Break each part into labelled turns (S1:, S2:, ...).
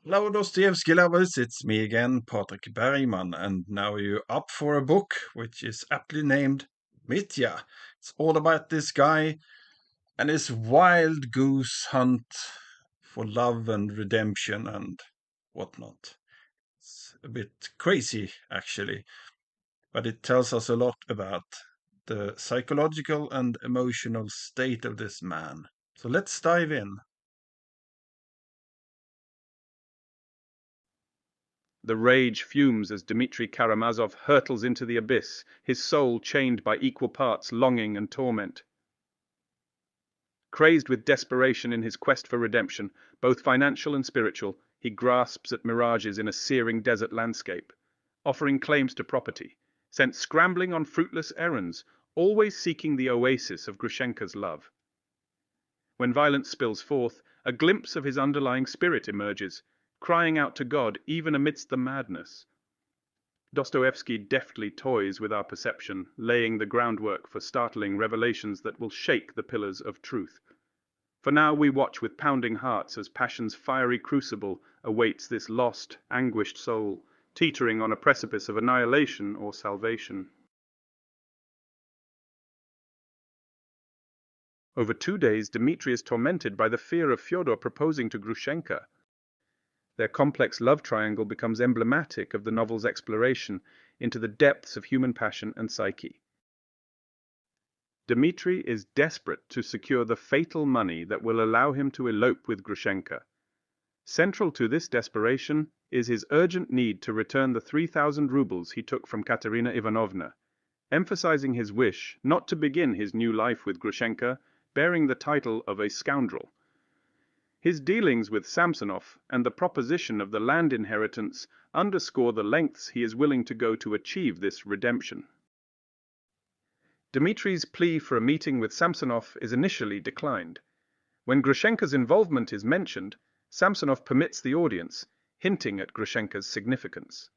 S1: Hello, Dostoevsky lovers. It's me again, Patrick Bergman, and now you're up for a book which is aptly named Mitya. It's all about this guy and his wild goose hunt for love and redemption and whatnot. It's a bit crazy, actually, but it tells us a lot about the psychological and emotional state of this man. So let's dive in.
S2: The rage fumes as Dmitri Karamazov hurtles into the abyss, his soul chained by equal parts longing and torment. Crazed with desperation in his quest for redemption, both financial and spiritual, he grasps at mirages in a searing desert landscape, offering claims to property, sent scrambling on fruitless errands, always seeking the oasis of Grushenka's love. When violence spills forth, a glimpse of his underlying spirit emerges, crying out to God even amidst the madness. Dostoevsky deftly toys with our perception, laying the groundwork for startling revelations that will shake the pillars of truth. For now we watch with pounding hearts as passion's fiery crucible awaits this lost, anguished soul, teetering on a precipice of annihilation or salvation. Over 2 days, Dmitri is tormented by the fear of Fyodor proposing to Grushenka. Their complex love triangle becomes emblematic of the novel's exploration into the depths of human passion and psyche. Dmitri is desperate to secure the fatal money that will allow him to elope with Grushenka. Central to this desperation is his urgent need to return the 3,000 rubles he took from Katerina Ivanovna, emphasizing his wish not to begin his new life with Grushenka bearing the title of a scoundrel. His dealings with Samsonov and the proposition of the land inheritance underscore the lengths he is willing to go to achieve this redemption. Dmitri's plea for a meeting with Samsonov is initially declined. When Grushenka's involvement is mentioned, Samsonov permits the audience, hinting at Grushenka's significance.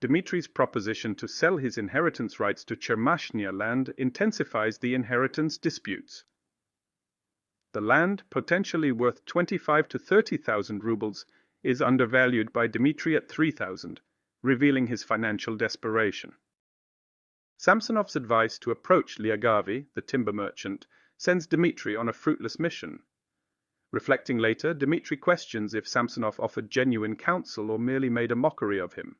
S2: Dmitri's proposition to sell his inheritance rights to Chermashnya land intensifies the inheritance disputes. The land, potentially worth 25 to 30,000 rubles, is undervalued by Dmitri at 3,000, revealing his financial desperation. Samsonov's advice to approach Lyagavy, the timber merchant, sends Dmitri on a fruitless mission. Reflecting later, Dmitri questions if Samsonov offered genuine counsel or merely made a mockery of him.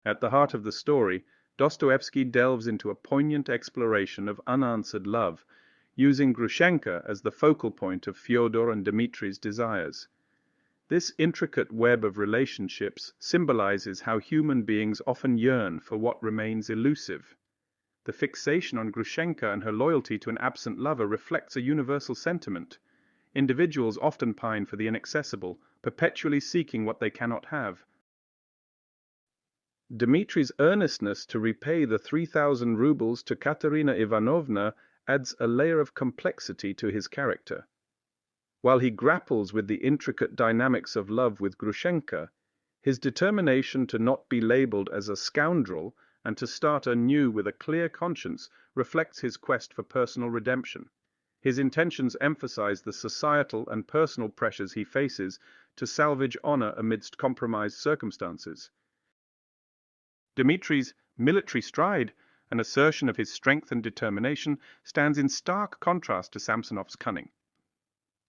S2: At the heart of the story, Dostoevsky delves into a poignant exploration of unanswered love, using Grushenka as the focal point of Fyodor and Dmitri's desires. This intricate web of relationships symbolizes how human beings often yearn for what remains elusive. The fixation on Grushenka and her loyalty to an absent lover reflects a universal sentiment. Individuals often pine for the inaccessible, perpetually seeking what they cannot have. Dmitri's earnestness to repay the 3,000 rubles to Katerina Ivanovna adds a layer of complexity to his character. While he grapples with the intricate dynamics of love with Grushenka, his determination to not be labeled as a scoundrel and to start anew with a clear conscience reflects his quest for personal redemption. His intentions emphasize the societal and personal pressures he faces to salvage honor amidst compromised circumstances. Dmitri's military stride, an assertion of his strength and determination, stands in stark contrast to Samsonov's cunning.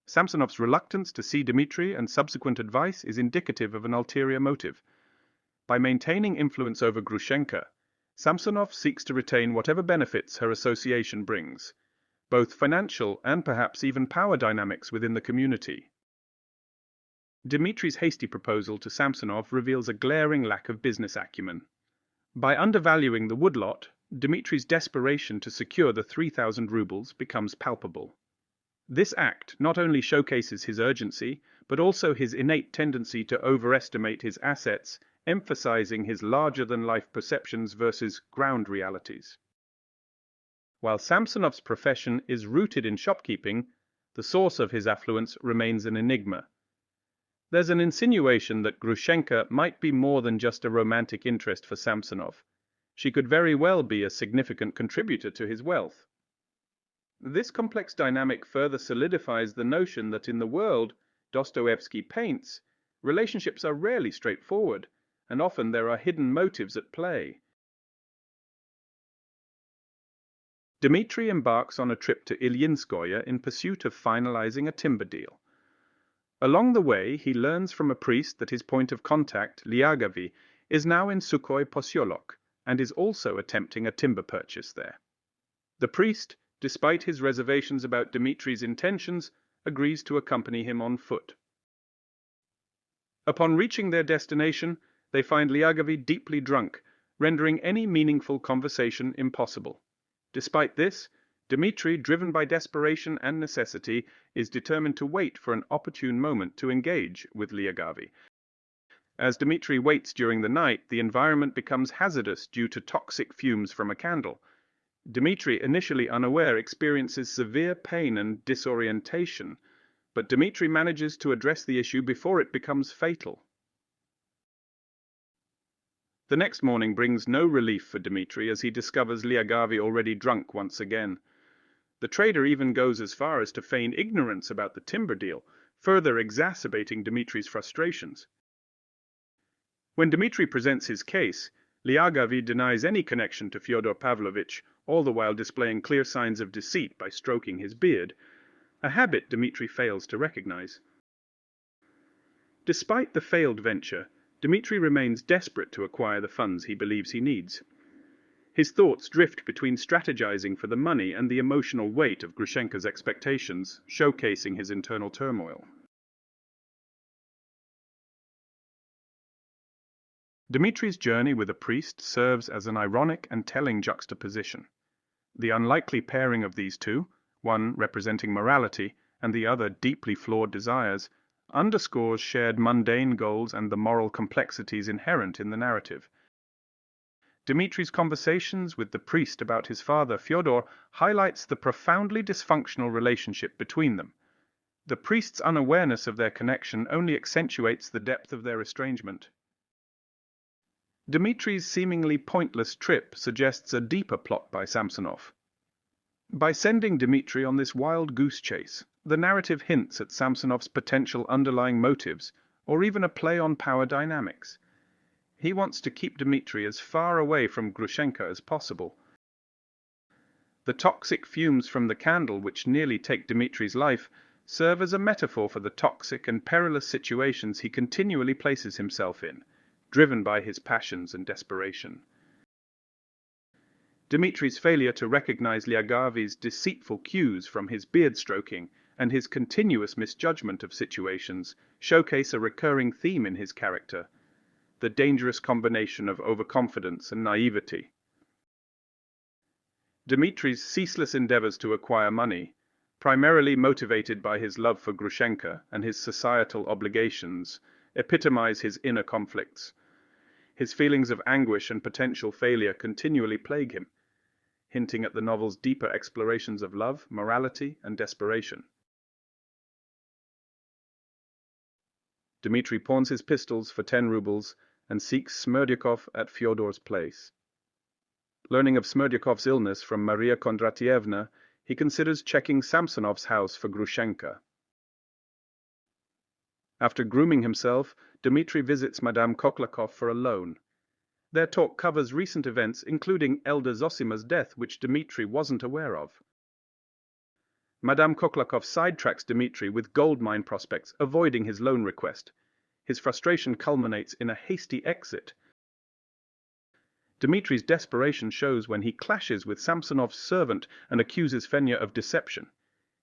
S2: Samsonov's reluctance to see Dmitri and subsequent advice is indicative of an ulterior motive. By maintaining influence over Grushenka, Samsonov seeks to retain whatever benefits her association brings, both financial and perhaps even power dynamics within the community. Dmitri's hasty proposal to Samsonov reveals a glaring lack of business acumen. By undervaluing the woodlot, Dmitri's desperation to secure the 3,000 rubles becomes palpable. This act not only showcases his urgency, but also his innate tendency to overestimate his assets, emphasizing his larger-than-life perceptions versus ground realities. While Samsonov's profession is rooted in shopkeeping, the source of his affluence remains an enigma. There's an insinuation that Grushenka might be more than just a romantic interest for Samsonov. She could very well be a significant contributor to his wealth. This complex dynamic further solidifies the notion that in the world Dostoevsky paints, relationships are rarely straightforward, and often there are hidden motives at play. Dmitri embarks on a trip to Ilyinskoye in pursuit of finalizing a timber deal. Along the way, he learns from a priest that his point of contact, Lyagavy, is now in Sukhoi Posyolok and is also attempting a timber purchase there. The priest, despite his reservations about Dmitri's intentions, agrees to accompany him on foot. Upon reaching their destination, they find Lyagavy deeply drunk, rendering any meaningful conversation impossible. Despite this, Dmitri, driven by desperation and necessity, is determined to wait for an opportune moment to engage with Lyagavy. As Dmitri waits during the night, the environment becomes hazardous due to toxic fumes from a candle. Dmitri, initially unaware, experiences severe pain and disorientation, but Dmitri manages to address the issue before it becomes fatal. The next morning brings no relief for Dmitri as he discovers Lyagavy already drunk once again. The trader even goes as far as to feign ignorance about the timber deal, further exacerbating Dmitri's frustrations. When Dmitri presents his case, Lyagavy denies any connection to Fyodor Pavlovich, all the while displaying clear signs of deceit by stroking his beard, a habit Dmitri fails to recognize. Despite the failed venture, Dmitri remains desperate to acquire the funds he believes he needs. His thoughts drift between strategizing for the money and the emotional weight of Grushenka's expectations, showcasing his internal turmoil. Dmitri's journey with a priest serves as an ironic and telling juxtaposition. The unlikely pairing of these two, one representing morality and the other deeply flawed desires, underscores shared mundane goals and the moral complexities inherent in the narrative. Dmitri's conversations with the priest about his father, Fyodor, highlights the profoundly dysfunctional relationship between them. The priest's unawareness of their connection only accentuates the depth of their estrangement. Dmitri's seemingly pointless trip suggests a deeper plot by Samsonov. By sending Dmitri on this wild goose chase, the narrative hints at Samsonov's potential underlying motives, or even a play on power dynamics. He wants to keep Dmitri as far away from Grushenka as possible. The toxic fumes from the candle which nearly take Dmitri's life serve as a metaphor for the toxic and perilous situations he continually places himself in, driven by his passions and desperation. Dmitri's failure to recognize Lyagavy's deceitful cues from his beard-stroking and his continuous misjudgment of situations showcase a recurring theme in his character: the dangerous combination of overconfidence and naivety. Dmitri's ceaseless endeavors to acquire money, primarily motivated by his love for Grushenka and his societal obligations, epitomize his inner conflicts. His feelings of anguish and potential failure continually plague him, hinting at the novel's deeper explorations of love, morality, and desperation. Dmitri pawns his pistols for 10 rubles and seeks Smerdyakov at Fyodor's place. Learning of Smerdyakov's illness from Maria Kondratyevna, he considers checking Samsonov's house for Grushenka. After grooming himself, Dmitri visits Madame Koklakov for a loan. Their talk covers recent events, including Elder Zosima's death, which Dmitri wasn't aware of. Madame Koklakov sidetracks Dmitri with gold mine prospects, avoiding his loan request. His frustration culminates in a hasty exit. Dmitri's desperation shows when he clashes with Samsonov's servant and accuses Fenya of deception.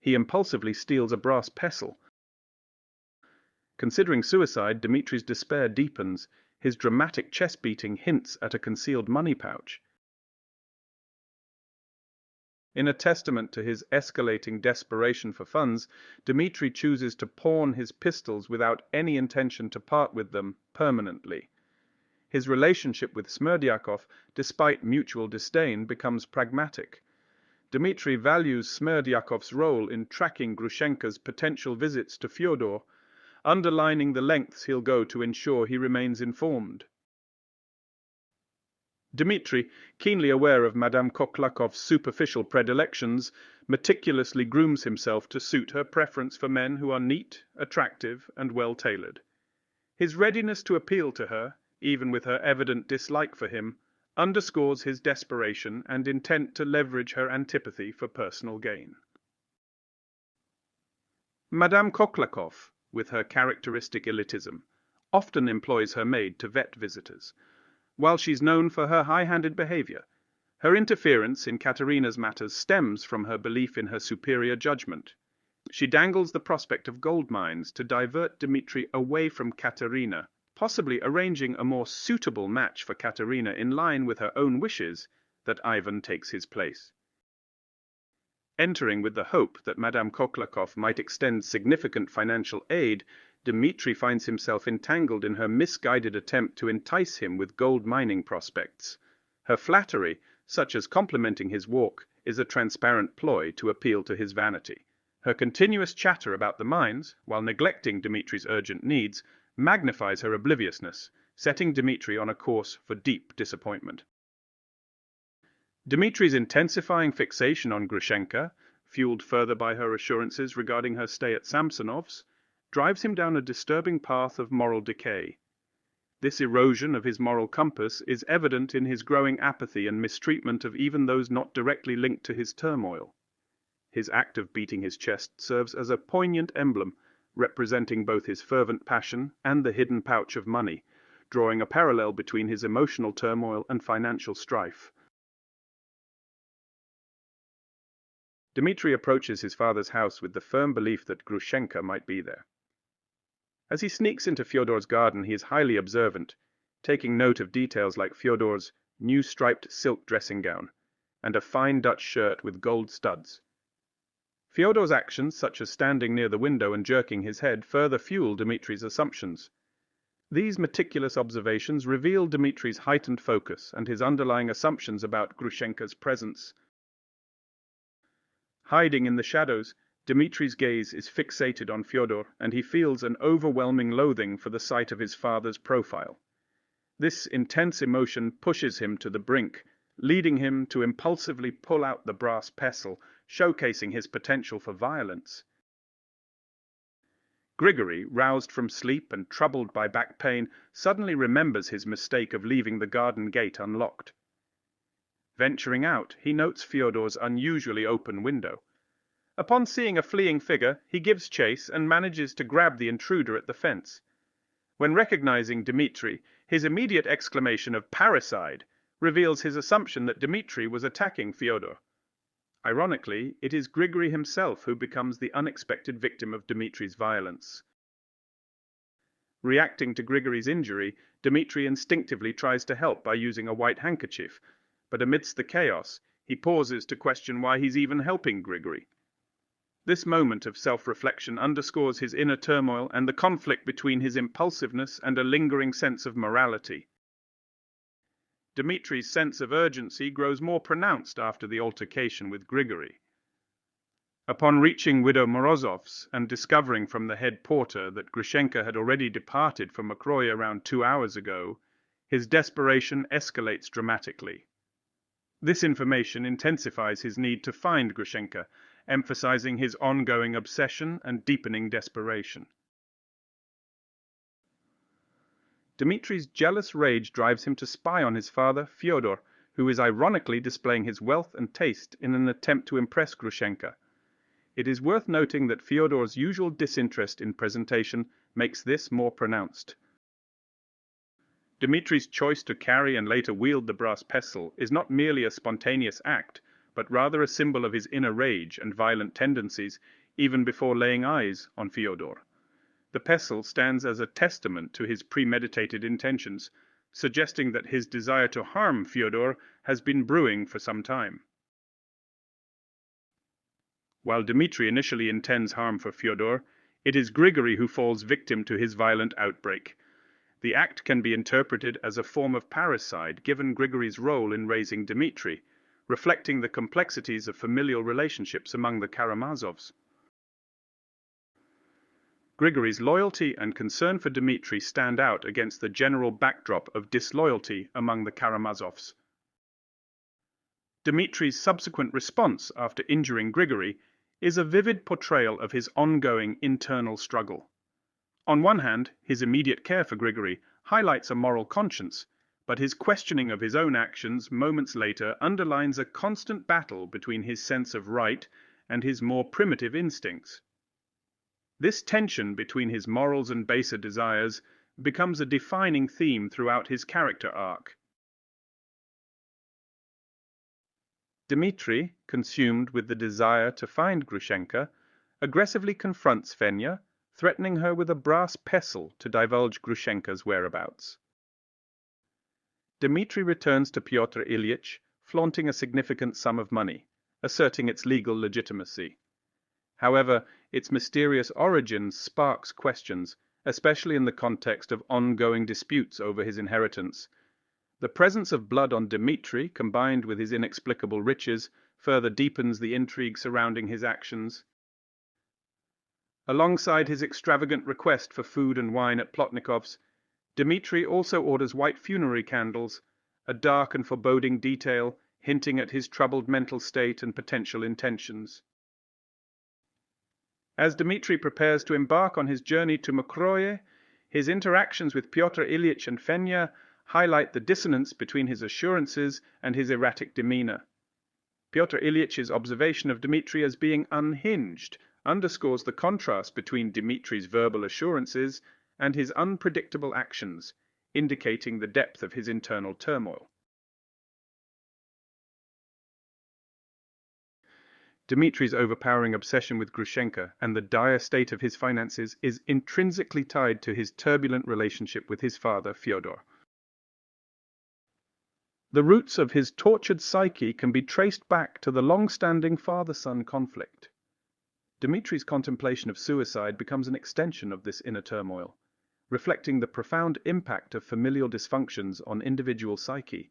S2: He impulsively steals a brass pestle. Considering suicide, Dmitri's despair deepens. His dramatic chest-beating hints at a concealed money pouch. In a testament to his escalating desperation for funds, Dmitri chooses to pawn his pistols without any intention to part with them permanently. His relationship with Smerdyakov, despite mutual disdain, becomes pragmatic. Dmitri values Smerdyakov's role in tracking Grushenka's potential visits to Fyodor, underlining the lengths he'll go to ensure he remains informed. Dmitri, keenly aware of Madame Koklakov's superficial predilections, meticulously grooms himself to suit her preference for men who are neat, attractive, and well-tailored. His readiness to appeal to her, even with her evident dislike for him, underscores his desperation and intent to leverage her antipathy for personal gain. Madame Koklakov, with her characteristic elitism, often employs her maid to vet visitors. While she's known for her high-handed behavior, her interference in Katerina's matters stems from her belief in her superior judgment. She dangles the prospect of gold mines to divert Dmitri away from Katerina, possibly arranging a more suitable match for Katerina in line with her own wishes, that Ivan takes his place. Entering with the hope that Madame Koklakov might extend significant financial aid, Dmitri finds himself entangled in her misguided attempt to entice him with gold mining prospects. Her flattery, such as complimenting his walk, is a transparent ploy to appeal to his vanity. Her continuous chatter about the mines, while neglecting Dmitri's urgent needs, magnifies her obliviousness, setting Dmitri on a course for deep disappointment. Dmitri's intensifying fixation on Grushenka, fueled further by her assurances regarding her stay at Samsonov's, drives him down a disturbing path of moral decay. This erosion of his moral compass is evident in his growing apathy and mistreatment of even those not directly linked to his turmoil. His act of beating his chest serves as a poignant emblem, representing both his fervent passion and the hidden pouch of money, drawing a parallel between his emotional turmoil and financial strife. Dmitri approaches his father's house with the firm belief that Grushenka might be there. As he sneaks into Fyodor's garden, he is highly observant, taking note of details like Fyodor's new striped silk dressing gown and a fine Dutch shirt with gold studs. Fyodor's actions, such as standing near the window and jerking his head, further fuel Dmitri's assumptions. These meticulous observations reveal Dmitri's heightened focus and his underlying assumptions about Grushenka's presence. Hiding in the shadows, Dmitri's gaze is fixated on Fyodor, and he feels an overwhelming loathing for the sight of his father's profile. This intense emotion pushes him to the brink, leading him to impulsively pull out the brass pestle, showcasing his potential for violence. Grigory, roused from sleep and troubled by back pain, suddenly remembers his mistake of leaving the garden gate unlocked. Venturing out, he notes Fyodor's unusually open window. Upon seeing a fleeing figure, he gives chase and manages to grab the intruder at the fence. When recognizing Dmitri, his immediate exclamation of "parricide" reveals his assumption that Dmitri was attacking Fyodor. Ironically, it is Grigory himself who becomes the unexpected victim of Dmitri's violence. Reacting to Grigory's injury, Dmitri instinctively tries to help by using a white handkerchief, but amidst the chaos, he pauses to question why he's even helping Grigory. This moment of self-reflection underscores his inner turmoil and the conflict between his impulsiveness and a lingering sense of morality. Dmitri's sense of urgency grows more pronounced after the altercation with Grigory. Upon reaching Widow Morozov's and discovering from the head porter that Grushenka had already departed for Mokroe around 2 hours ago, his desperation escalates dramatically. This information intensifies his need to find Grushenka, emphasizing his ongoing obsession and deepening desperation. Dmitri's jealous rage drives him to spy on his father, Fyodor, who is ironically displaying his wealth and taste in an attempt to impress Grushenka. It is worth noting that Fyodor's usual disinterest in presentation makes this more pronounced. Dmitri's choice to carry and later wield the brass pestle is not merely a spontaneous act, but rather a symbol of his inner rage and violent tendencies, even before laying eyes on Fyodor. The pestle stands as a testament to his premeditated intentions, suggesting that his desire to harm Fyodor has been brewing for some time. While Dmitri initially intends harm for Fyodor, it is Grigory who falls victim to his violent outbreak. The act can be interpreted as a form of parricide, given Grigory's role in raising Dmitri, reflecting the complexities of familial relationships among the Karamazovs. Grigory's loyalty and concern for Dmitri stand out against the general backdrop of disloyalty among the Karamazovs. Dmitri's subsequent response after injuring Grigory is a vivid portrayal of his ongoing internal struggle. On one hand, his immediate care for Grigory highlights a moral conscience, but his questioning of his own actions moments later underlines a constant battle between his sense of right and his more primitive instincts. This tension between his morals and baser desires becomes a defining theme throughout his character arc. Dmitri, consumed with the desire to find Grushenka, aggressively confronts Fenya, threatening her with a brass pestle to divulge Grushenka's whereabouts. Dmitri returns to Pyotr Ilyich, flaunting a significant sum of money, asserting its legal legitimacy. However, its mysterious origin sparks questions, especially in the context of ongoing disputes over his inheritance. The presence of blood on Dmitri, combined with his inexplicable riches, further deepens the intrigue surrounding his actions. Alongside his extravagant request for food and wine at Plotnikov's, Dmitri also orders white funerary candles, a dark and foreboding detail hinting at his troubled mental state and potential intentions. As Dmitri prepares to embark on his journey to Mokroe, his interactions with Pyotr Ilyich and Fenya highlight the dissonance between his assurances and his erratic demeanor. Pyotr Ilyitch's observation of Dmitri as being unhinged underscores the contrast between Dmitri's verbal assurances and his unpredictable actions, indicating the depth of his internal turmoil. Dmitri's overpowering obsession with Grushenka and the dire state of his finances is intrinsically tied to his turbulent relationship with his father, Fyodor. The roots of his tortured psyche can be traced back to the long-standing father-son conflict. Dmitri's contemplation of suicide becomes an extension of this inner turmoil, reflecting the profound impact of familial dysfunctions on individual psyche.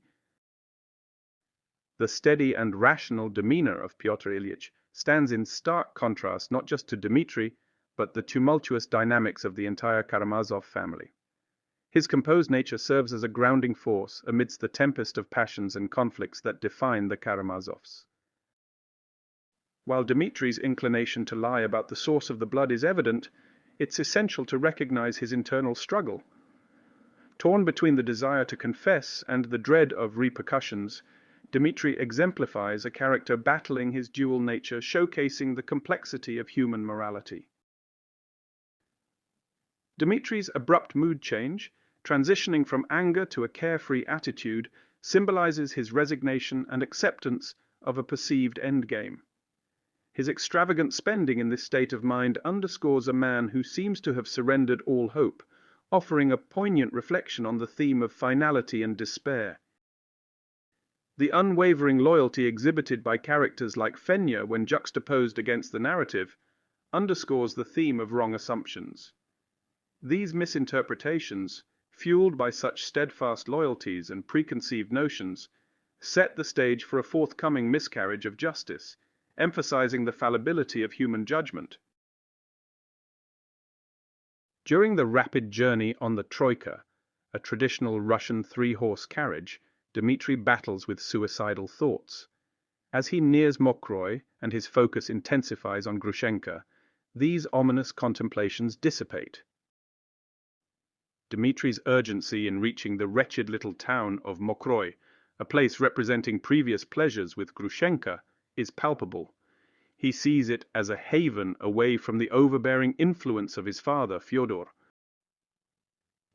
S2: The steady and rational demeanor of Pyotr Ilyich stands in stark contrast not just to Dmitri, but the tumultuous dynamics of the entire Karamazov family. His composed nature serves as a grounding force amidst the tempest of passions and conflicts that define the Karamazovs. While Dmitri's inclination to lie about the source of the blood is evident, it's essential to recognize his internal struggle. Torn between the desire to confess and the dread of repercussions, Dmitri exemplifies a character battling his dual nature, showcasing the complexity of human morality. Dmitri's abrupt mood change, transitioning from anger to a carefree attitude, symbolizes his resignation and acceptance of a perceived endgame. His extravagant spending in this state of mind underscores a man who seems to have surrendered all hope, offering a poignant reflection on the theme of finality and despair. The unwavering loyalty exhibited by characters like Fenya when juxtaposed against the narrative underscores the theme of wrong assumptions. These misinterpretations, fueled by such steadfast loyalties and preconceived notions, set the stage for a forthcoming miscarriage of justice, emphasizing the fallibility of human judgment. During the rapid journey on the Troika, a traditional Russian three-horse carriage, Dmitri battles with suicidal thoughts. As he nears Mokroe and his focus intensifies on Grushenka, these ominous contemplations dissipate. Dmitri's urgency in reaching the wretched little town of Mokroe, a place representing previous pleasures with Grushenka, is palpable. He sees it as a haven away from the overbearing influence of his father, Fyodor.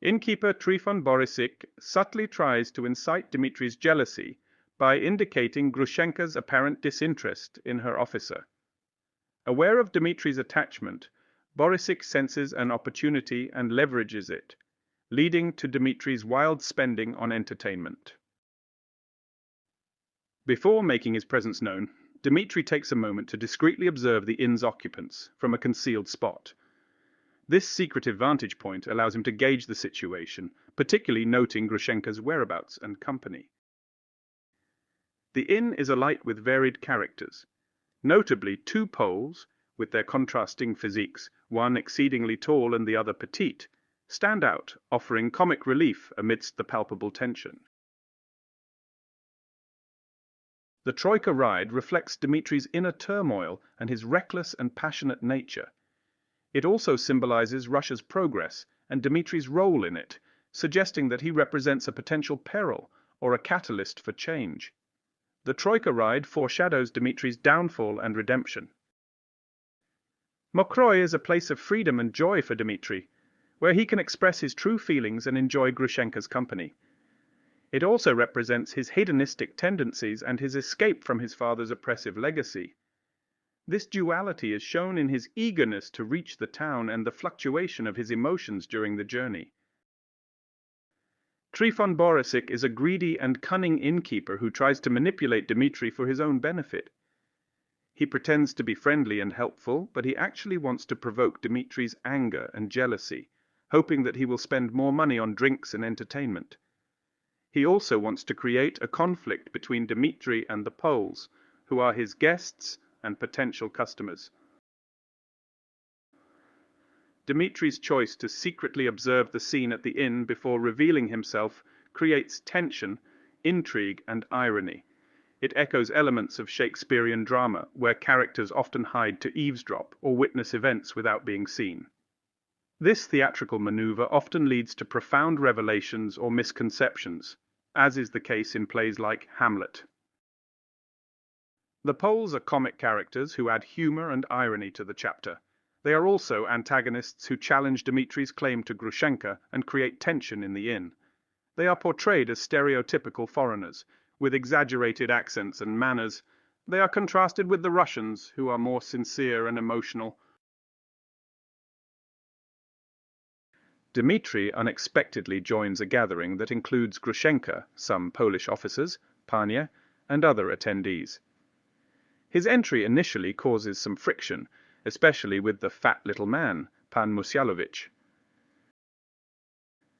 S2: Innkeeper Trifon Borisik subtly tries to incite Dmitri's jealousy by indicating Grushenka's apparent disinterest in her officer. Aware of Dmitri's attachment, Borisik senses an opportunity and leverages it, leading to Dmitri's wild spending on entertainment. Before making his presence known, Dmitri takes a moment to discreetly observe the inn's occupants from a concealed spot. This secretive vantage point allows him to gauge the situation, particularly noting Grushenka's whereabouts and company. The inn is alight with varied characters. Notably, two Poles, with their contrasting physiques, one exceedingly tall and the other petite, stand out, offering comic relief amidst the palpable tension. The Troika ride reflects Dmitri's inner turmoil and his reckless and passionate nature. It also symbolizes Russia's progress and Dmitri's role in it, suggesting that he represents a potential peril or a catalyst for change. The Troika ride foreshadows Dmitri's downfall and redemption. Mokroy is a place of freedom and joy for Dmitri, where he can express his true feelings and enjoy Grushenka's company. It also represents his hedonistic tendencies and his escape from his father's oppressive legacy. This duality is shown in his eagerness to reach the town and the fluctuation of his emotions during the journey. Trifon Borisik is a greedy and cunning innkeeper who tries to manipulate Dmitri for his own benefit. He pretends to be friendly and helpful, but he actually wants to provoke Dmitri's anger and jealousy, hoping that he will spend more money on drinks and entertainment. He also wants to create a conflict between Dmitri and the Poles, who are his guests and potential customers. Dmitri's choice to secretly observe the scene at the inn before revealing himself creates tension, intrigue, and irony. It echoes elements of Shakespearean drama, where characters often hide to eavesdrop or witness events without being seen. This theatrical maneuver often leads to profound revelations or misconceptions, as is the case in plays like Hamlet. The Poles are comic characters who add humor and irony to the chapter. They are also antagonists who challenge Dmitri's claim to Grushenka and create tension in the inn. They are portrayed as stereotypical foreigners, with exaggerated accents and manners. They are contrasted with the Russians, who are more sincere and emotional. Dmitri unexpectedly joins a gathering that includes Grushenka, some Polish officers, Pania, and other attendees. His entry initially causes some friction, especially with the fat little man, Pan Musyalovich.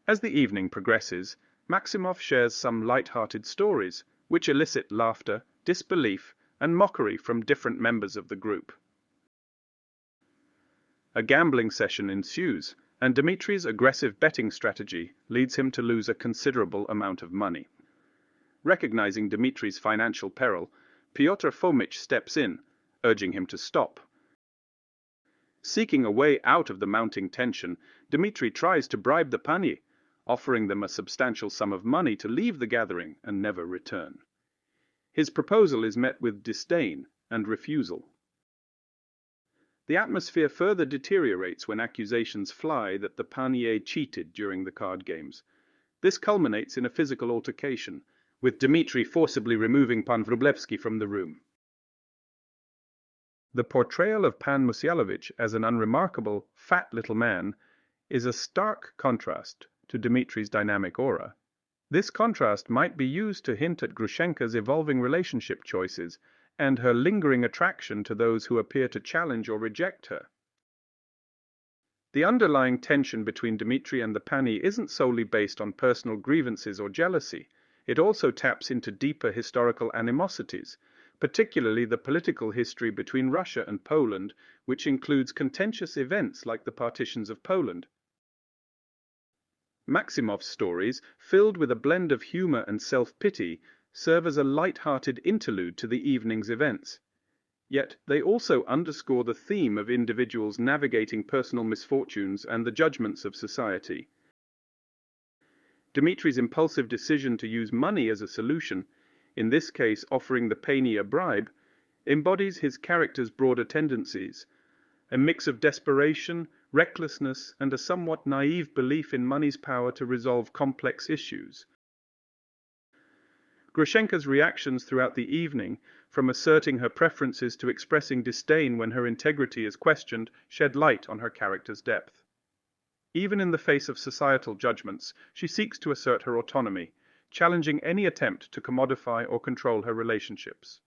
S2: As the evening progresses, Maximov shares some light-hearted stories, which elicit laughter, disbelief, and mockery from different members of the group. A gambling session ensues, and Dmitri's aggressive betting strategy leads him to lose a considerable amount of money. Recognizing Dmitri's financial peril, Pyotr Fomich steps in, urging him to stop. Seeking a way out of the mounting tension, Dmitri tries to bribe the Pani, offering them a substantial sum of money to leave the gathering and never return. His proposal is met with disdain and refusal. The atmosphere further deteriorates when accusations fly that the Panier cheated during the card games. This culminates in a physical altercation, with Dmitri forcibly removing Pan Wróblewski from the room. The portrayal of Pan Musyalovich as an unremarkable, fat little man is a stark contrast to Dmitri's dynamic aura. This contrast might be used to hint at Grushenka's evolving relationship choices and her lingering attraction to those who appear to challenge or reject her. The underlying tension between Dmitri and the Pani isn't solely based on personal grievances or jealousy. It also taps into deeper historical animosities, particularly the political history between Russia and Poland, which includes contentious events like the partitions of Poland. Maximov's stories, filled with a blend of humor and self-pity, serve as a light-hearted interlude to the evening's events. Yet they also underscore the theme of individuals navigating personal misfortunes and the judgments of society. Dmitri's impulsive decision to use money as a solution, in this case offering the Pani a bribe, embodies his character's broader tendencies, a mix of desperation, recklessness, and a somewhat naive belief in money's power to resolve complex issues. Grushenka's reactions throughout the evening, from asserting her preferences to expressing disdain when her integrity is questioned, shed light on her character's depth. Even in the face of societal judgments, she seeks to assert her autonomy, challenging any attempt to commodify or control her relationships.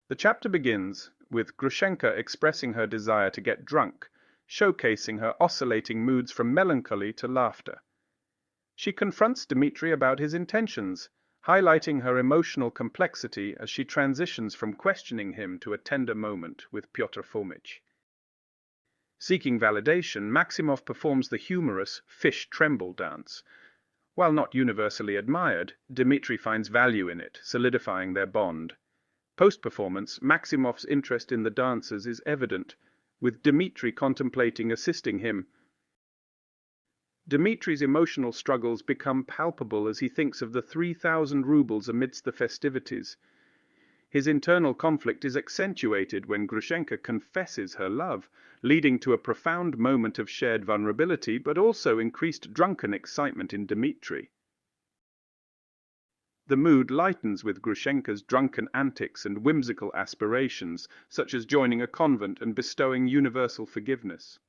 S2: The chapter begins with Grushenka expressing her desire to get drunk, showcasing her oscillating moods from melancholy to laughter. She confronts Dmitri about his intentions, highlighting her emotional complexity as she transitions from questioning him to a tender moment with Pyotr Fomich. Seeking validation, Maximov performs the humorous fish tremble dance, While not universally admired, Dmitri finds value in it, solidifying their bond. Post-performance, Maximov's interest in the dancers is evident, with Dmitri contemplating assisting him. Dmitri's emotional struggles become palpable as he thinks of the 3,000 rubles amidst the festivities. His internal conflict is accentuated when Grushenka confesses her love, leading to a profound moment of shared vulnerability, but also increased drunken excitement in Dmitri. The mood lightens with Grushenka's drunken antics and whimsical aspirations, such as joining a convent and bestowing universal forgiveness.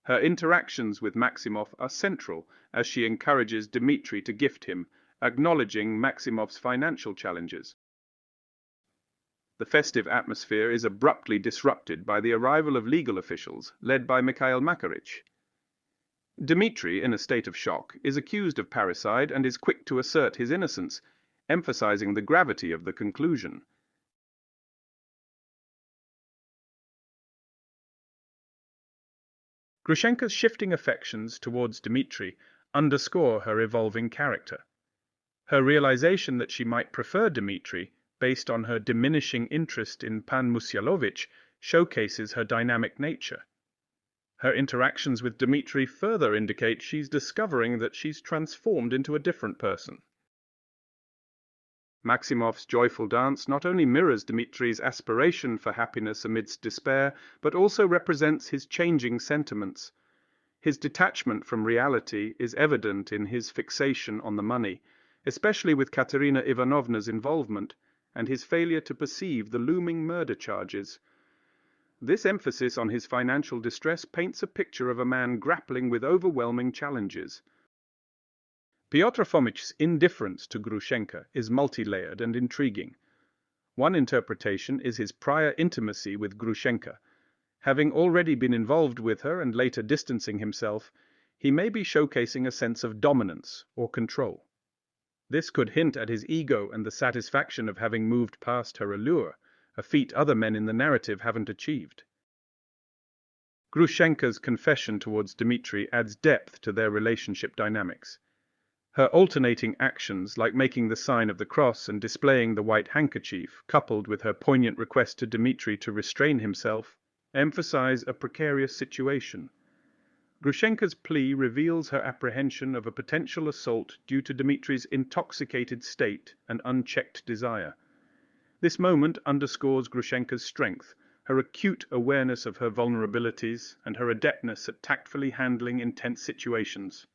S2: Her interactions with Maximov are central as she encourages Dmitri to gift him, acknowledging Maximov's financial challenges. The festive atmosphere is abruptly disrupted by the arrival of legal officials, led by Mikhail Makarich. Dmitri, in a state of shock, is accused of parricide and is quick to assert his innocence, emphasizing the gravity of the conclusion. Grushenka's shifting affections towards Dmitri underscore her evolving character. Her realization that she might prefer Dmitri, based on her diminishing interest in Pan Musyalovich, showcases her dynamic nature. Her interactions with Dmitri further indicate she's discovering that she's transformed into a different person. Maximov's joyful dance not only mirrors Dmitri's aspiration for happiness amidst despair, but also represents his changing sentiments. His detachment from reality is evident in his fixation on the money, especially with Katerina Ivanovna's involvement, and his failure to perceive the looming murder charges. This emphasis on his financial distress paints a picture of a man grappling with overwhelming challenges. Pyotr Fomich's indifference to Grushenka is multi-layered and intriguing. One interpretation is his prior intimacy with Grushenka. Having already been involved with her and later distancing himself, he may be showcasing a sense of dominance or control. This could hint at his ego and the satisfaction of having moved past her allure, a feat other men in the narrative haven't achieved. Grushenka's confession towards Dmitri adds depth to their relationship dynamics. Her alternating actions, like making the sign of the cross and displaying the white handkerchief, coupled with her poignant request to Dmitri to restrain himself, emphasize a precarious situation. Grushenka's plea reveals her apprehension of a potential assault due to Dmitri's intoxicated state and unchecked desire. This moment underscores Grushenka's strength, her acute awareness of her vulnerabilities, and her adeptness at tactfully handling intense situations.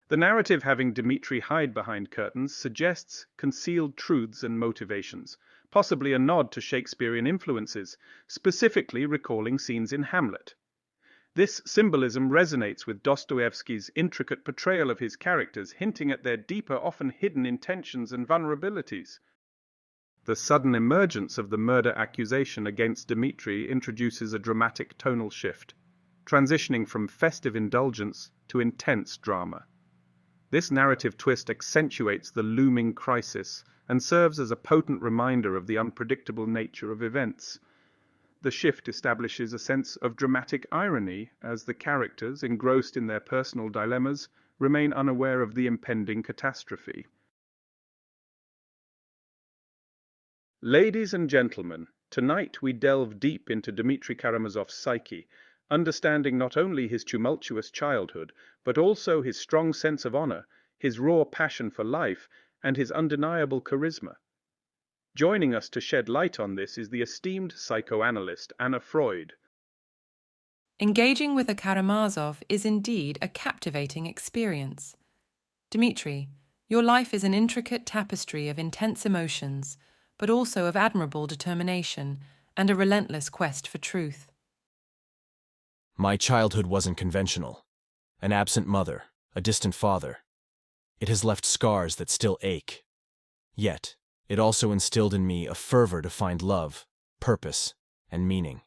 S2: The narrative having Dmitri hide behind curtains suggests concealed truths and motivations, possibly a nod to Shakespearean influences, specifically recalling scenes in Hamlet. This symbolism resonates with Dostoevsky's intricate portrayal of his characters, hinting at their deeper, often hidden intentions and vulnerabilities. The sudden emergence of the murder accusation against Dmitri introduces a dramatic tonal shift, transitioning from festive indulgence to intense drama. This narrative twist accentuates the looming crisis and serves as a potent reminder of the unpredictable nature of events. The shift establishes a sense of dramatic irony as the characters, engrossed in their personal dilemmas, remain unaware of the impending catastrophe. Ladies and gentlemen, tonight we delve deep into Dmitri Karamazov's psyche, understanding not only his tumultuous childhood, but also his strong sense of honor, his raw passion for life, and his undeniable charisma. Joining us to shed light on this is the esteemed psychoanalyst Anna Freud.
S3: Engaging with a Karamazov is indeed a captivating experience. Dmitri, your life is an intricate tapestry of intense emotions, but also of admirable determination and a relentless quest for truth.
S4: My childhood wasn't conventional. An absent mother, a distant father. It has left scars that still ache. Yet, it also instilled in me a fervor to find love, purpose, and meaning.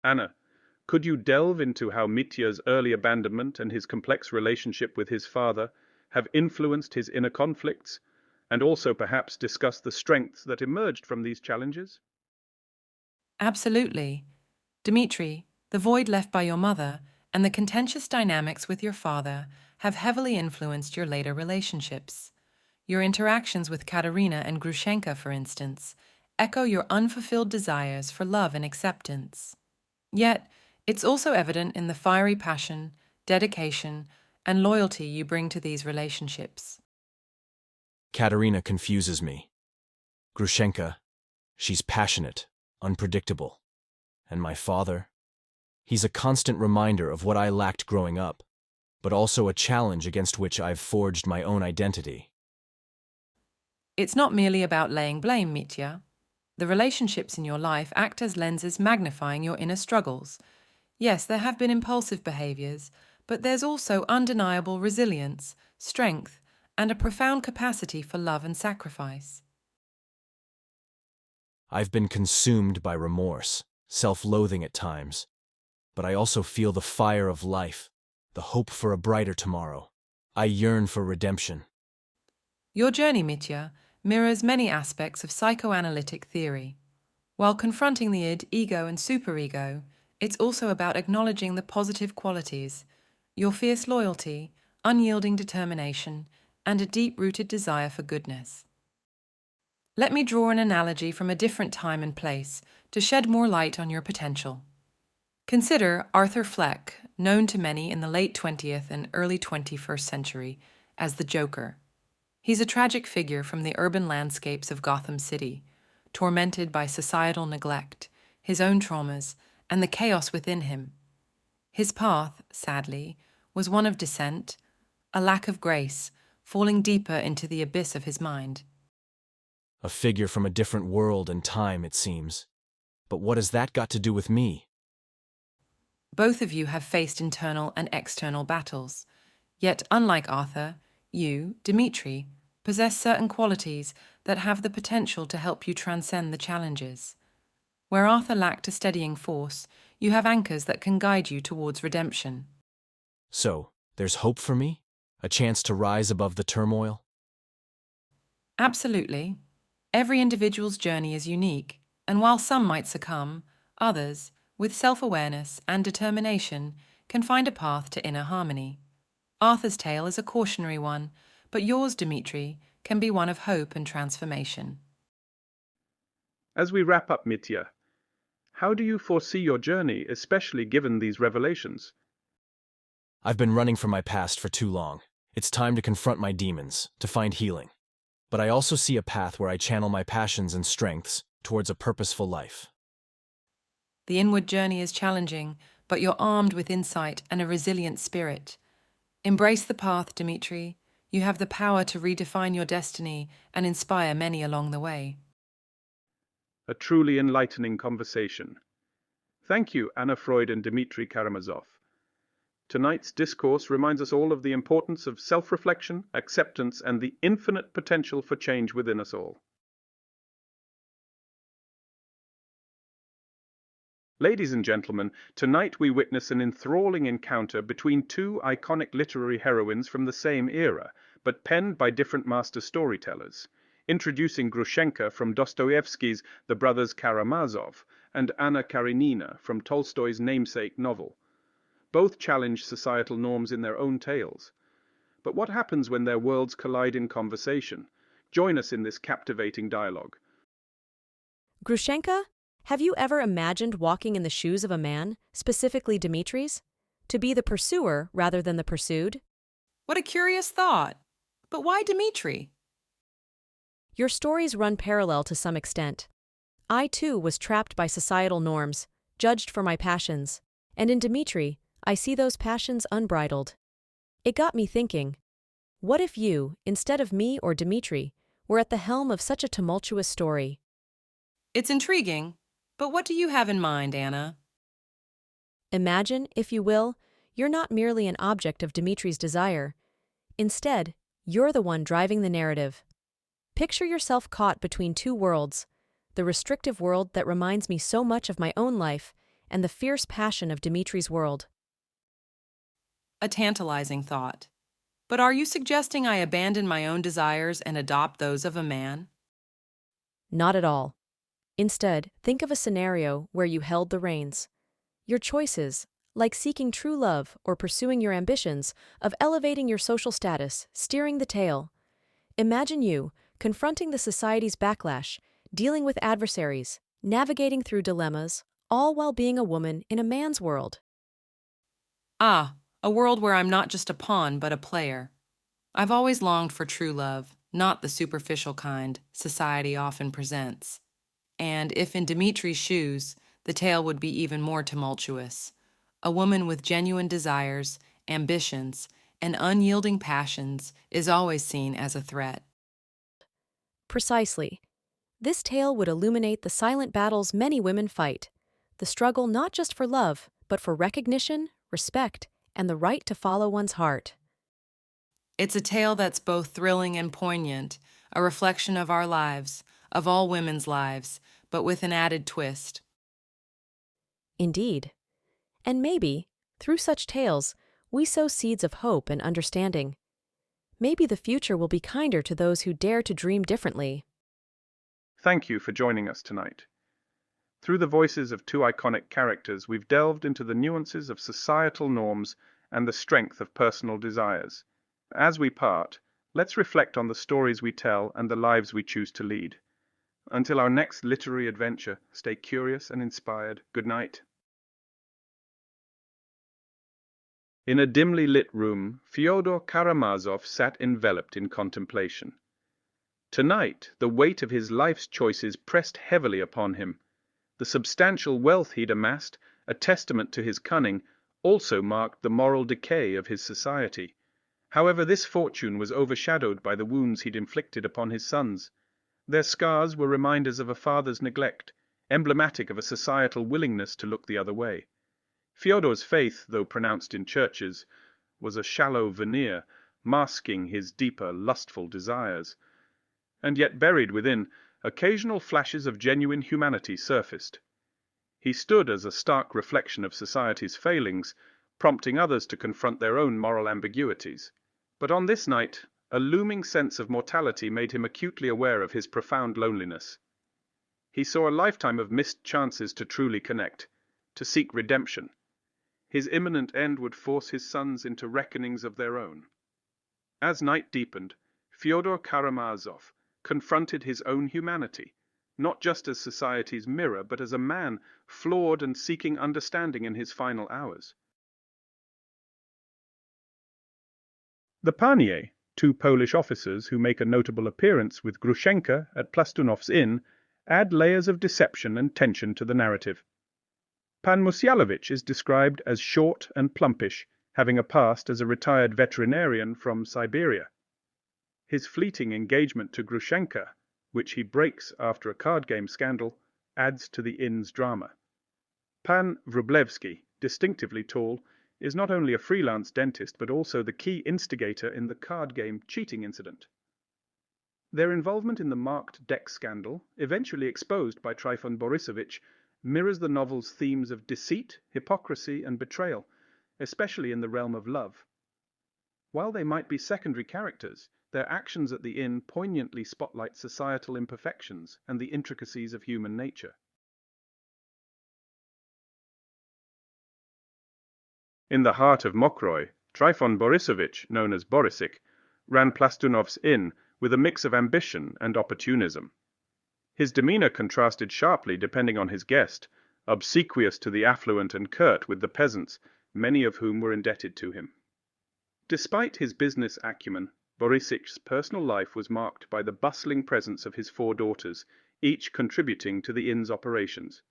S2: Anna, could you delve into how Mitya's early abandonment and his complex relationship with his father have influenced his inner conflicts, and also perhaps discuss the strengths that emerged from these challenges?
S3: Absolutely. Dmitri, the void left by your mother and the contentious dynamics with your father have heavily influenced your later relationships. Your interactions with Katerina and Grushenka, for instance, echo your unfulfilled desires for love and acceptance. Yet, it's also evident in the fiery passion, dedication, and loyalty you bring to these relationships.
S4: Katerina confuses me. Grushenka, she's passionate, unpredictable. And my father? He's a constant reminder of what I lacked growing up, but also a challenge against which I've forged my own identity.
S3: It's not merely about laying blame, Mitya. The relationships in your life act as lenses magnifying your inner struggles. Yes, there have been impulsive behaviors, but there's also undeniable resilience, strength, and a profound capacity for love and sacrifice.
S4: I've been consumed by remorse, self-loathing at times, but I also feel the fire of life, the hope for a brighter tomorrow. I yearn for redemption.
S3: Your journey, Mitya, mirrors many aspects of psychoanalytic theory. While confronting the id, ego, and superego, it's also about acknowledging the positive qualities, your fierce loyalty, unyielding determination, and a deep-rooted desire for goodness. Let me draw an analogy from a different time and place to shed more light on your potential. Consider Arthur Fleck, known to many in the late 20th and early 21st century as the Joker. He's a tragic figure from the urban landscapes of Gotham City, tormented by societal neglect, his own traumas, and the chaos within him. His path, sadly, was one of descent, a lack of grace, falling deeper into the abyss of his mind.
S4: A figure from a different world and time, it seems. But what has that got to do with me?
S3: Both of you have faced internal and external battles. Yet, unlike Arthur, you, Dmitri, possess certain qualities that have the potential to help you transcend the challenges. Where Arthur lacked a steadying force, you have anchors that can guide you towards redemption.
S4: So, there's hope for me? A chance to rise above the turmoil?
S3: Absolutely. Every individual's journey is unique, and while some might succumb, others, with self-awareness and determination, can find a path to inner harmony. Arthur's tale is a cautionary one, but yours, Dmitri, can be one of hope and transformation.
S2: As we wrap up, Mitya, how do you foresee your journey, especially given these revelations?
S4: I've been running from my past for too long. It's time to confront my demons, to find healing. But I also see a path where I channel my passions and strengths towards a purposeful life.
S3: The inward journey is challenging, but you're armed with insight and a resilient spirit. Embrace the path, Dmitri. You have the power to redefine your destiny and inspire many along the way.
S2: A truly enlightening conversation. Thank you, Anna Freud and Dmitry Karamazov. Tonight's discourse reminds us all of the importance of self-reflection, acceptance, and the infinite potential for change within us all. Ladies and gentlemen, tonight we witness an enthralling encounter between two iconic literary heroines from the same era, but penned by different master storytellers. Introducing Grushenka from Dostoevsky's The Brothers Karamazov and Anna Karenina from Tolstoy's namesake novel. Both challenge societal norms in their own tales. But what happens when their worlds collide in conversation? Join us in this captivating dialogue.
S5: Grushenka, have you ever imagined walking in the shoes of a man, specifically Dimitri's? To be the pursuer rather than the pursued?
S3: What a curious thought! But why Dmitri?
S5: Your stories run parallel to some extent. I, too, was trapped by societal norms, judged for my passions, and in Dmitri, I see those passions unbridled. It got me thinking, what if you, instead of me or Dmitri, were at the helm of such a tumultuous story?
S3: It's intriguing, but what do you have in mind, Anna?
S5: Imagine, if you will, you're not merely an object of Dimitri's desire. Instead, you're the one driving the narrative. Picture yourself caught between two worlds, the restrictive world that reminds me so much of my own life and the fierce passion of Dimitri's world.
S3: A tantalizing thought. But are you suggesting I abandon my own desires and adopt those of a man?
S5: Not at all. Instead, think of a scenario where you held the reins. Your choices, like seeking true love or pursuing your ambitions, of elevating your social status, steering the tale. Imagine you, confronting the society's backlash, dealing with adversaries, navigating through dilemmas, all while being a woman in a man's world.
S3: Ah, a world where I'm not just a pawn but a player. I've always longed for true love, not the superficial kind society often presents. And if in Dimitri's shoes, the tale would be even more tumultuous. A woman with genuine desires, ambitions, and unyielding passions is always seen as a threat.
S5: Precisely. This tale would illuminate the silent battles many women fight, the struggle not just for love, but for recognition, respect, and the right to follow one's heart.
S3: It's a tale that's both thrilling and poignant, a reflection of our lives, of all women's lives, but with an added twist.
S5: Indeed. And maybe, through such tales, we sow seeds of hope and understanding. Maybe the future will be kinder to those who dare to dream differently.
S2: Thank you for joining us tonight. Through the voices of two iconic characters, we've delved into the nuances of societal norms and the strength of personal desires. As we part, let's reflect on the stories we tell and the lives we choose to lead. Until our next literary adventure, stay curious and inspired. Good night. In a dimly lit room, Fyodor Karamazov sat enveloped in contemplation. Tonight, the weight of his life's choices pressed heavily upon him. The substantial wealth he'd amassed, a testament to his cunning, also marked the moral decay of his society. However, this fortune was overshadowed by the wounds he'd inflicted upon his sons. Their scars were reminders of a father's neglect, emblematic of a societal willingness to look the other way. Fyodor's faith, though pronounced in churches, was a shallow veneer, masking his deeper, lustful desires. And yet buried within, occasional flashes of genuine humanity surfaced. He stood as a stark reflection of society's failings, prompting others to confront their own moral ambiguities. But on this night, a looming sense of mortality made him acutely aware of his profound loneliness. He saw a lifetime of missed chances to truly connect, to seek redemption. His imminent end would force his sons into reckonings of their own. As night deepened, Fyodor Karamazov confronted his own humanity, not just as society's mirror, but as a man flawed and seeking understanding in his final hours. The panie, two Polish officers who make a notable appearance with Grushenka at Plastunov's inn, add layers of deception and tension to the narrative. Pan Musyalovich is described as short and plumpish, having a past as a retired veterinarian from Siberia. His fleeting engagement to Grushenka, which he breaks after a card game scandal, adds to the inn's drama. Pan Wróblewski, distinctively tall, is not only a freelance dentist but also the key instigator in the card game cheating incident. Their involvement in the marked deck scandal, eventually exposed by Trifon Borisovich, mirrors the novel's themes of deceit, hypocrisy, and betrayal, especially in the realm of love. While they might be secondary characters, their actions at the inn poignantly spotlight societal imperfections and the intricacies of human nature. In the heart of Mokroy, Trifon Borisovich, known as Borisik, ran Plastunov's inn with a mix of ambition and opportunism. His demeanor contrasted sharply depending on his guest, obsequious to the affluent and curt with the peasants, many of whom were indebted to him. Despite his business acumen, Borisik's personal life was marked by the bustling presence of his 4 daughters, each contributing to the inn's operations.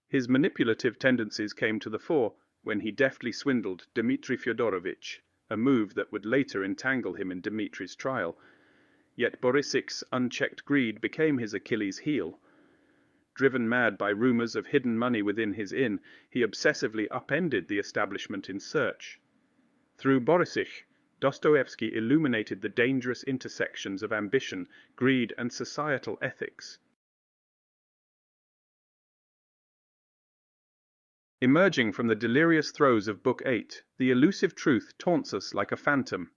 S2: His manipulative tendencies came to the fore when he deftly swindled Dmitry Fyodorovich, a move that would later entangle him in Dmitry's trial. Yet Borisik's unchecked greed became his Achilles' heel. Driven mad by rumors of hidden money within his inn, he obsessively upended the establishment in search. Through Borisik, Dostoevsky illuminated the dangerous intersections of ambition, greed, and societal ethics. Emerging from the delirious throes of Book 8, the elusive truth taunts us like a phantom.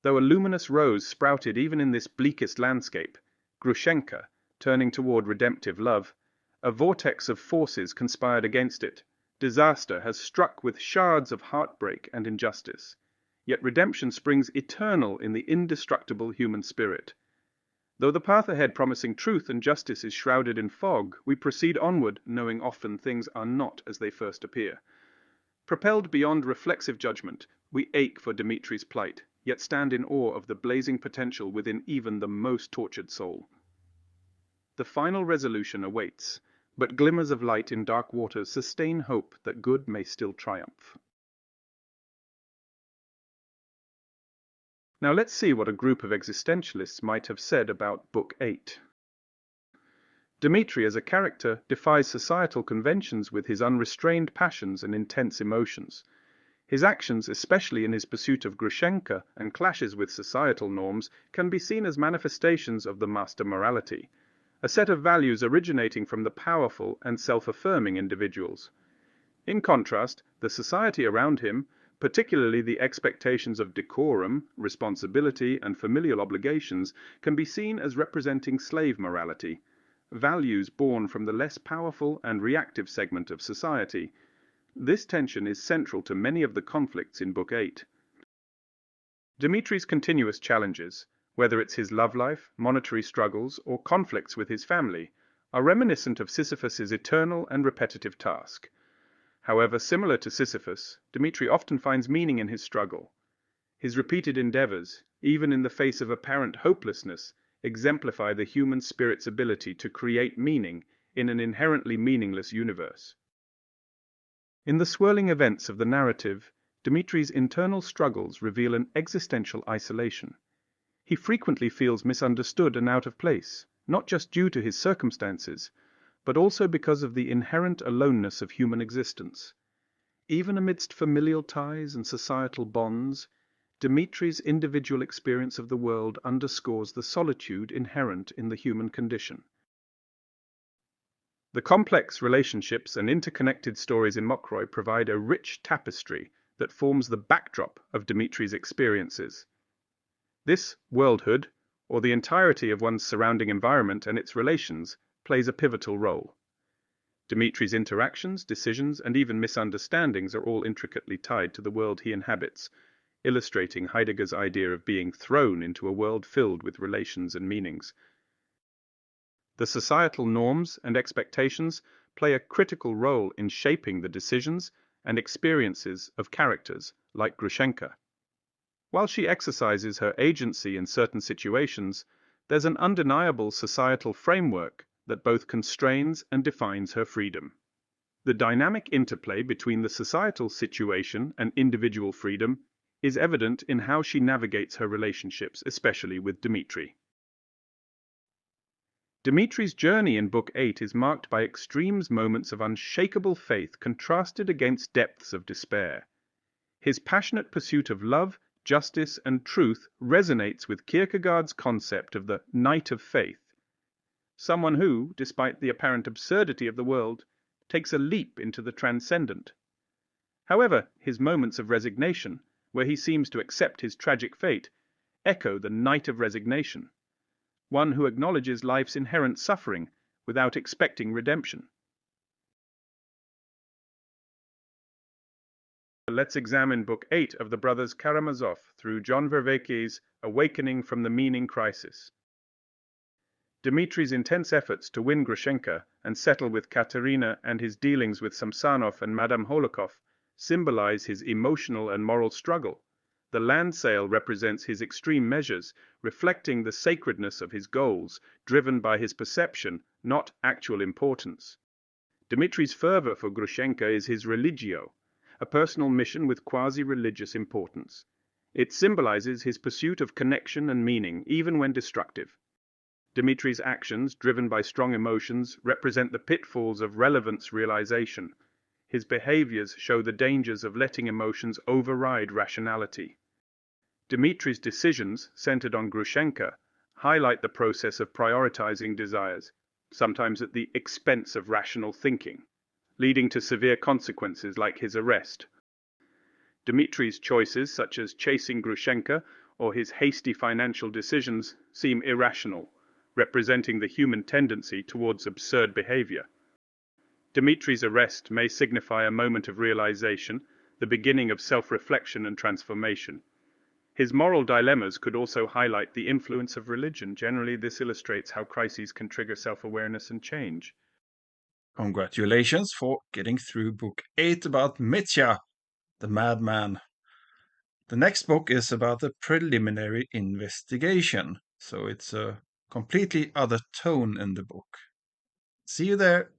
S2: Though a luminous rose sprouted even in this bleakest landscape, Grushenka, turning toward redemptive love, a vortex of forces conspired against it, Disaster has struck with shards of heartbreak and injustice, yet redemption springs eternal in the indestructible human spirit. Though the path ahead promising truth and justice is shrouded in fog, we proceed onward, knowing often things are not as they first appear. Propelled beyond reflexive judgment, we ache for Dmitri's plight, yet stand in awe of the blazing potential within even the most tortured soul. The final resolution awaits, but glimmers of light in dark waters sustain hope that good may still triumph. Now let's see what a group of existentialists might have said about Book 8. Dmitri as a character defies societal conventions with his unrestrained passions and intense emotions. His actions, especially in his pursuit of Grushenka and clashes with societal norms, can be seen as manifestations of the master morality, a set of values originating from the powerful and self-affirming individuals. In contrast, the society around him, particularly the expectations of decorum, responsibility, and familial obligations, can be seen as representing slave morality, values born from the less powerful and reactive segment of society. This tension is central to many of the conflicts in Book 8. Dmitri's continuous challenges, whether it's his love life, monetary struggles, or conflicts with his family, are reminiscent of Sisyphus's eternal and repetitive task. However, similar to Sisyphus, Dmitri often finds meaning in his struggle. His repeated endeavors, even in the face of apparent hopelessness, exemplify the human spirit's ability to create meaning in an inherently meaningless universe. In the swirling events of the narrative, Dmitri's internal struggles reveal an existential isolation. He frequently feels misunderstood and out of place, not just due to his circumstances, but also because of the inherent aloneness of human existence. Even amidst familial ties and societal bonds, Dmitri's individual experience of the world underscores the solitude inherent in the human condition. The complex relationships and interconnected stories in Mokroy provide a rich tapestry that forms the backdrop of Dmitri's experiences. This worldhood, or the entirety of one's surrounding environment and its relations, plays a pivotal role. Dmitri's interactions, decisions, and even misunderstandings are all intricately tied to the world he inhabits, illustrating Heidegger's idea of being thrown into a world filled with relations and meanings. The societal norms and expectations play a critical role in shaping the decisions and experiences of characters like Grushenka. While she exercises her agency in certain situations, there's an undeniable societal framework that both constrains and defines her freedom. The dynamic interplay between the societal situation and individual freedom is evident in how she navigates her relationships, especially with Dmitri. Dmitri's journey in Book 8 is marked by extremes moments of unshakable faith contrasted against depths of despair. His passionate pursuit of love, justice, and truth resonates with Kierkegaard's concept of the knight of faith, someone who, despite the apparent absurdity of the world, takes a leap into the transcendent. However, his moments of resignation, where he seems to accept his tragic fate, echo the knight of resignation, one who acknowledges life's inherent suffering without expecting redemption. Let's examine Book 8 of the Brothers Karamazov through John Vervaeke's Awakening from the Meaning Crisis. Dmitri's intense efforts to win Grushenka and settle with Katerina and his dealings with Samsonov and Madame Holikov symbolize his emotional and moral struggle. The land sale represents his extreme measures, reflecting the sacredness of his goals, driven by his perception, not actual importance. Dmitri's fervor for Grushenka is his religio, a personal mission with quasi-religious importance. It symbolizes his pursuit of connection and meaning, even when destructive. Dmitri's actions, driven by strong emotions, represent the pitfalls of relevance realization. His behaviors show the dangers of letting emotions override rationality. Dmitri's decisions, centered on Grushenka, highlight the process of prioritizing desires, sometimes at the expense of rational thinking, leading to severe consequences like his arrest. Dmitri's choices, such as chasing Grushenka or his hasty financial decisions, seem irrational, representing the human tendency towards absurd behavior. Dmitri's arrest may signify a moment of realization, the beginning of self-reflection and transformation. His moral dilemmas could also highlight the influence of religion. Generally, this illustrates how crises can trigger self-awareness and change.
S1: Congratulations for getting through book 8 about Mitya, the madman. The next book is about a preliminary investigation, so it's a completely other tone in the book. See you there!